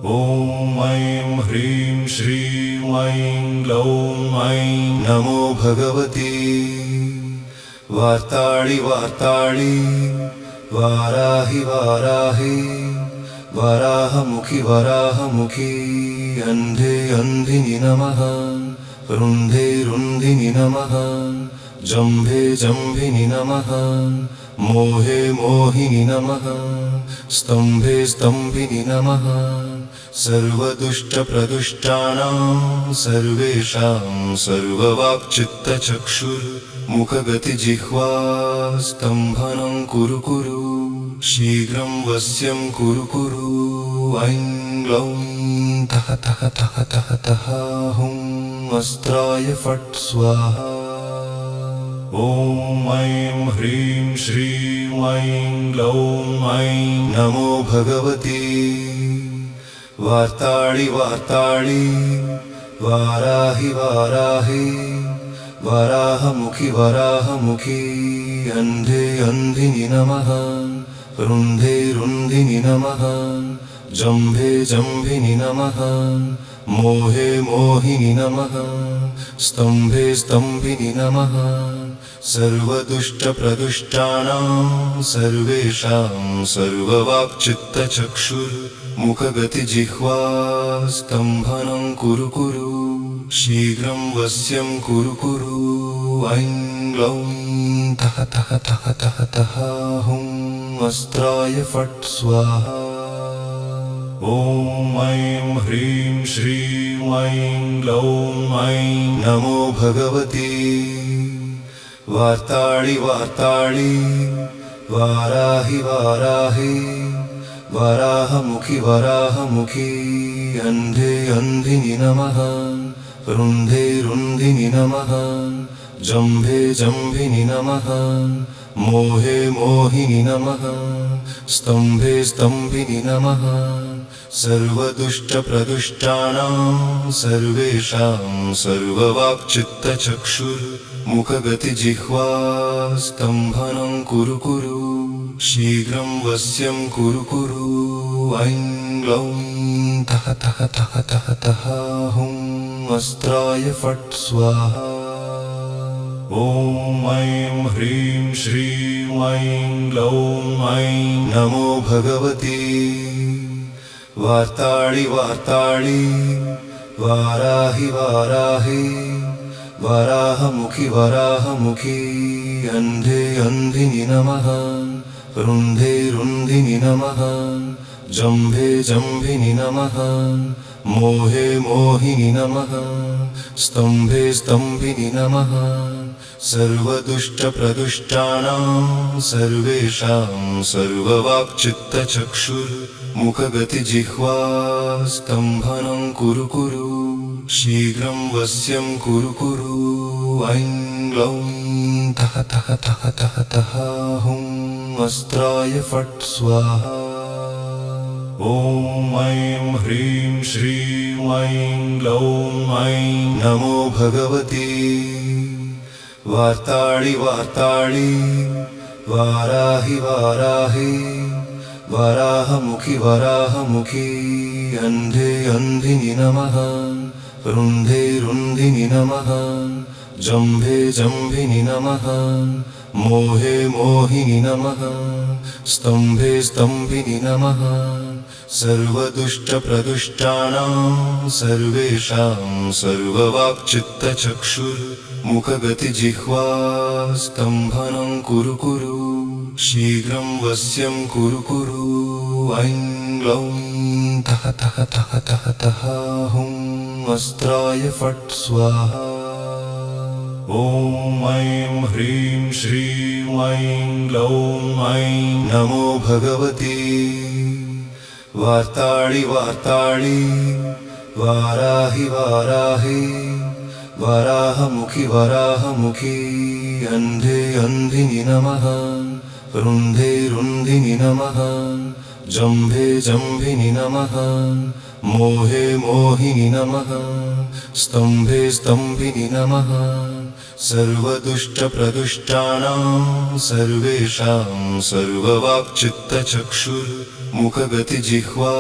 ॐ ऐं ह्रीं श्रीं ऐं ग्लौं ऐं नमो भगवती वार्ताळि वार्ताळि वाराहि वाराहि वराहमुखि वराहमुखि अन्धे अन्धिनि नमः रुन्धे रुन्धिनि नमः जम्भे जम्भिनि नमः मोहे मोहिनि नमः स्तम्भे स्तम्भिनि नमः सर्वदुष्टप्रदुष्टानां सर्वेषां सर्ववाक्चित्तचक्षुर्मुखगतिजिह्वा स्तम्भनं कुरु कुरु शीघ्रं वश्यं कुरु कुरु ऐं ग्लौं तः तः तः तः तः हुं अस्त्राय फट् स्वाहा। ॐ ऐं ह्रीं श्रीं ऐं ग्लौं ऐं नमो भगवती वार्ताळि वार्ताळि वाराहि वाराहि वराहमुखि वराहमुखि अन्धे अन्धिनि नमः रुन्धे रुन्धिनि नमः जम्भे जम्भिनि नमः मोहे मोहिनि नमः स्तम्भे स्तम्भिनि नमः सर्वदुष्टप्रदुष्टानां सर्वेषां सर्ववाक्चित्तचक्षुर्मुखगतिजिह्वा स्तम्भनं कुरु कुरु शीघ्रं वश्यं कुरु कुरु ऐं ग्लौं तः तः तः तः तः हुं अस्त्राय फट् स्वाहा। ॐ ऐं ह्रीं श्रीं ऐं ग्लौं ऐं नमो भगवती वार्ताळि वार्ताळि वाराहि वाराहि वराहमुखि वराहमुखि अन्धे अन्धिनि नमः रुन्धे रुन्धिनि नमः जम्भे जम्भिनि नमः मोहे मोहिनि नमः स्तम्भे स्तम्भिनि नमः सर्वदुष्टप्रदुष्टानां सर्वेषां सर्ववाक्चित्तचक्षुर्मुखगतिजिह्वा स्तम्भनं कुरु कुरु शीघ्रं वश्यं कुरु कुरु ऐं ग्लौं तः तः तः तः तः हुं अस्त्राय फट् स्वाहा। ॐ ऐं ह्रीं श्रीं ऐं ग्लौं ऐं नमो भगवती वार्ताळि वार्ताळि वाराहि वाराहि वराहमुखि वराहमुखि अन्धे अन्धिनि नमः रुन्धे रुन्धिनि नमः जम्भे जम्भिनि नमः मोहे मोहिनि नमः स्तम्भे स्तम्भिनि नमः सर्वदुष्टप्रदुष्टानां सर्वेषां सर्ववाक्चित्तचक्षुर्मुखगतिजिह्वा स्तम्भनं कुरु कुरु शीघ्रं वश्यं कुरु कुरु ऐं ग्लौं तः तः तः तः तः हुं अस्त्राय फट् स्वाहा। ॐ ऐं ह्रीं श्रीं ऐं ग्लौं ऐं नमो भगवती वार्ताळि वार्ताळि वाराहि वाराहि वराहमुखि वराहमुखि अन्धे अन्धिनि नमः रुन्धे रुन्धिनि नमः जम्भे जम्भिनि नमः मोहे मोहिनि नमः स्तम्भे स्तम्भिनि नमः सर्वदुष्टप्रदुष्टानां सर्वेषां सर्ववाक्चित्तचक्षुर्मुखगतिजिह्वा स्तम्भनं कुरु कुरु शीघ्रं वश्यं कुरु कुरु ऐं ग्लौं तः तः तः तः तः हुं अस्त्राय फट् स्वाहा। ॐ ऐं ह्रीं श्रीं ऐं ग्लौं ऐं नमो भगवती वार्ताळि वार्ताळि वाराहि वाराहि वराहमुखि वराहमुखि अन्धे अन्धिनि नमः रुन्धे रुन्धिनि नमः जम्भे जम्भिनि नमः मोहे मोहिनि नमः स्तम्भे स्तम्भिनि नमः सर्वदुष्टप्रदुष्टानां सर्वेषां सर्ववाक्चित्तचक्षुर् मुखगति जिह्वा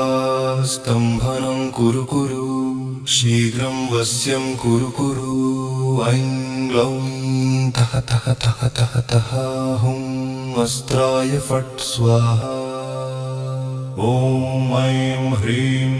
स्तम्भनं कुरु कुरु शीघ्रं वश्यं कुरु कुरु ऐं ग्लौं तः तः तः तः तः हुं अस्त्राय फट् स्वाहा ॐ ऐं ह्रीं